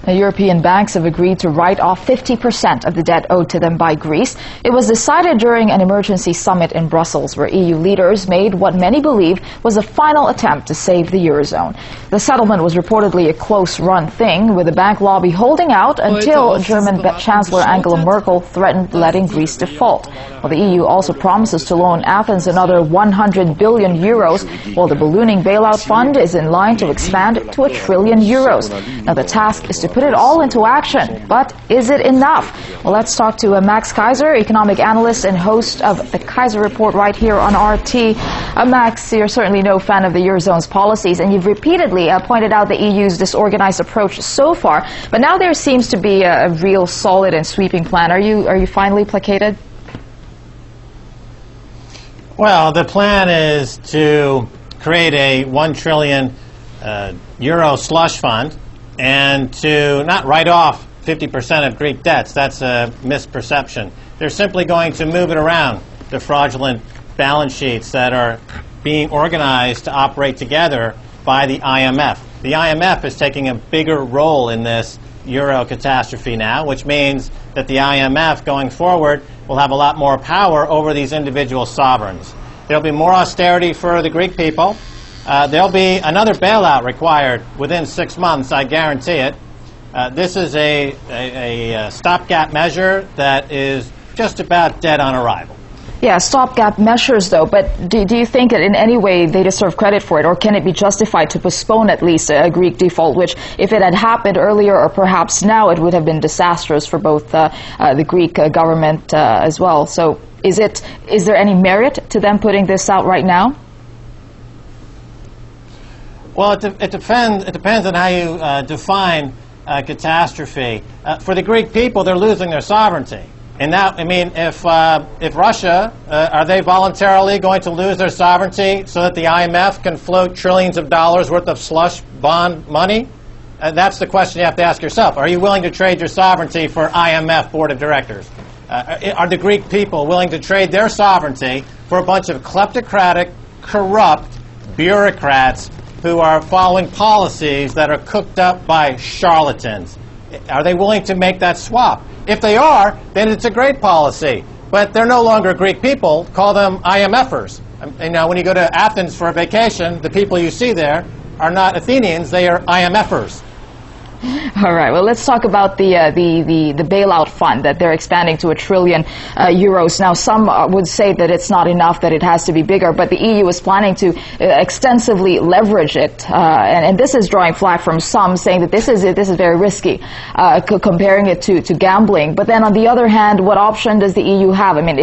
Now, European banks have agreed to write off 50% of the debt owed to them by Greece. It was decided during an emergency summit in Brussels, where EU leaders made what many believe was a final attempt to save the Eurozone. The settlement was reportedly a close-run thing, with the bank lobby holding out until German Chancellor Angela Merkel threatened letting Greece default. Well, the EU also promises to loan Athens another 100 billion euros, while the ballooning bailout fund is in line to expand to €1 trillion. Now, the task is to put it all into action, but is it enough? Well, let's talk to Max Keiser, economic analyst and host of the Keiser Report right here on RT. Max, you're certainly no fan of the Eurozone's policies, and you've repeatedly pointed out the EU's disorganized approach so far, but now there seems to be a real solid and sweeping plan. Are you finally placated? Well, the plan is to create a €1 trillion euro slush fund and to not write off 50% of Greek debts. That's a misperception. They're simply going to move it around, the fraudulent balance sheets that are being organized to operate together by the IMF. The IMF is taking a bigger role in this euro catastrophe now, which means that the IMF going forward will have a lot more power over these individual sovereigns. There'll be more austerity for the Greek people. There'll be another bailout required within 6 months, I guarantee it. This is a stopgap measure that is just about dead on arrival. Yeah, stopgap measures, though, but do you think that in any way they deserve credit for it, or can it be justified to postpone at least a Greek default, which, if it had happened earlier or perhaps now, it would have been disastrous for both the Greek government as well? So is there any merit to them putting this out right now? Well, it depends on how you define catastrophe. For the Greek people, they're losing their sovereignty. And now, I mean, if Russia, are they voluntarily going to lose their sovereignty so that the IMF can float trillions of dollars worth of slush bond money? That's the question you have to ask yourself. Are you willing to trade your sovereignty for IMF board of directors? Are the Greek people willing to trade their sovereignty for a bunch of kleptocratic, corrupt bureaucrats who are following policies that are cooked up by charlatans? Are they willing to make that swap? If they are, then it's a great policy. But they're no longer Greek people. Call them IMF'ers. You know, when you go to Athens for a vacation, the people you see there are not Athenians, they are IMF'ers. All right. Well, let's talk about the bailout fund that they're expanding to €1 trillion. Now, some would say that it's not enough, that it has to be bigger, but the EU is planning to extensively leverage it, and this is drawing flack from some, saying that this is very risky, comparing it to gambling. But then, on the other hand, what option does the EU have? I mean,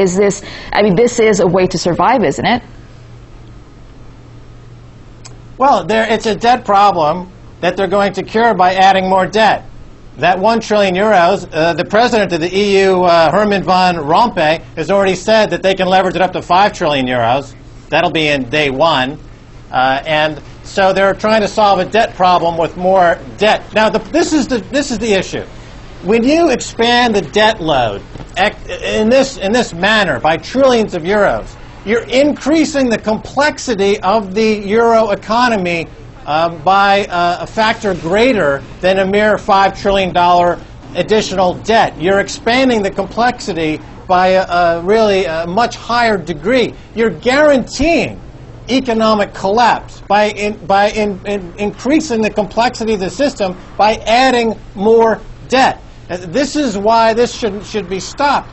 this is a way to survive, isn't it? Well, it's a debt problem that they're going to cure by adding more debt. That €1 trillion, the president of the EU, Herman van Rompuy, has already said that they can leverage it up to €5 trillion. That'll be in day one. And so they're trying to solve a debt problem with more debt. Now, this is the issue. When you expand the debt load in this manner by trillions of euros, you're increasing the complexity of the euro economy by a factor greater than a mere $5 trillion additional debt. You're expanding the complexity by a really much higher degree. You're guaranteeing economic collapse by increasing the complexity of the system by adding more debt. This is why this should be stopped.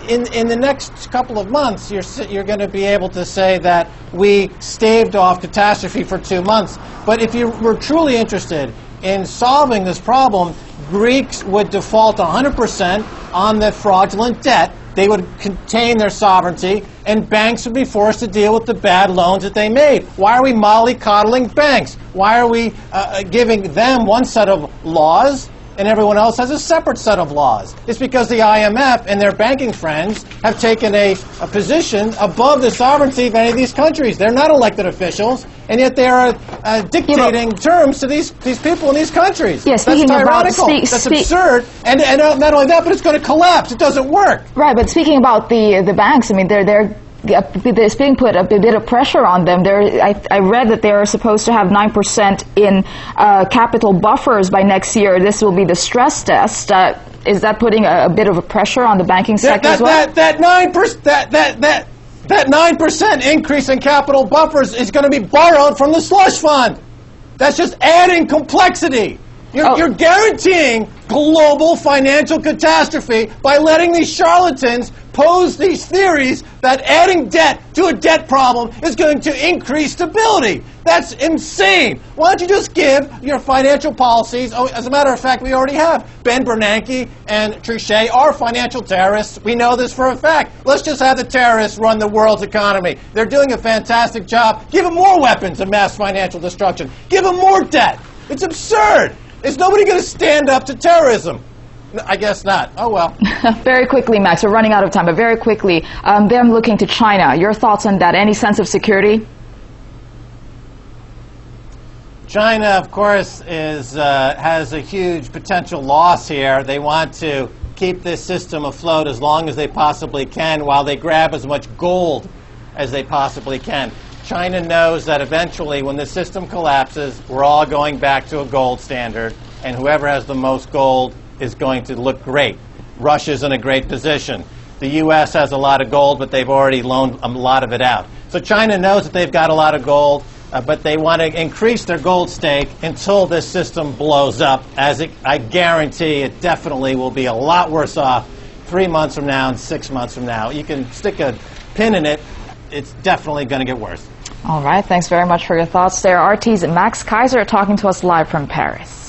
In the next couple of months, you're going to be able to say that we staved off catastrophe for 2 months. But if you were truly interested in solving this problem, Greeks would default 100% on the fraudulent debt. They would contain their sovereignty, and banks would be forced to deal with the bad loans that they made. Why are we mollycoddling banks? Why are we giving them one set of laws and everyone else has a separate set of laws? It's because the IMF and their banking friends have taken a position above the sovereignty of any of these countries. They're not elected officials, and yet they are dictating terms to these people in these countries. Yeah, that's tyrannical. That's absurd. And not only that, but it's going to collapse. It doesn't work. Right, but speaking about the banks, I mean, they're there's being put a bit of pressure on them. I read that they are supposed to have 9% in capital buffers by next year. This will be the stress test. Is that putting a bit of a pressure on the banking sector as well? That 9% increase in capital buffers is going to be borrowed from the slush fund. That's just adding complexity. You're guaranteeing global financial catastrophe by letting these charlatans pose these theories that adding debt to a debt problem is going to increase stability. That's insane. Why don't you just give your financial policies? Oh, as a matter of fact, we already have. Ben Bernanke and Trichet are financial terrorists. We know this for a fact. Let's just have the terrorists run the world's economy. They're doing a fantastic job. Give them more weapons of mass financial destruction. Give them more debt. It's absurd. Is nobody going to stand up to terrorism? I guess not. Oh, well. Very quickly, Max, we're running out of time, but very quickly, them looking to China. Your thoughts on that? Any sense of security? China, of course, has a huge potential loss here. They want to keep this system afloat as long as they possibly can while they grab as much gold as they possibly can. China knows that eventually, when the system collapses, we're all going back to a gold standard, and whoever has the most gold is going to look great. Russia's in a great position. The U.S. has a lot of gold, but they've already loaned a lot of it out. So China knows that they've got a lot of gold, but they want to increase their gold stake until this system blows up, I guarantee it definitely will be a lot worse off 3 months from now and 6 months from now. You can stick a pin in it. It's definitely going to get worse. All right. Thanks very much for your thoughts there. RT's Max Keiser talking to us live from Paris.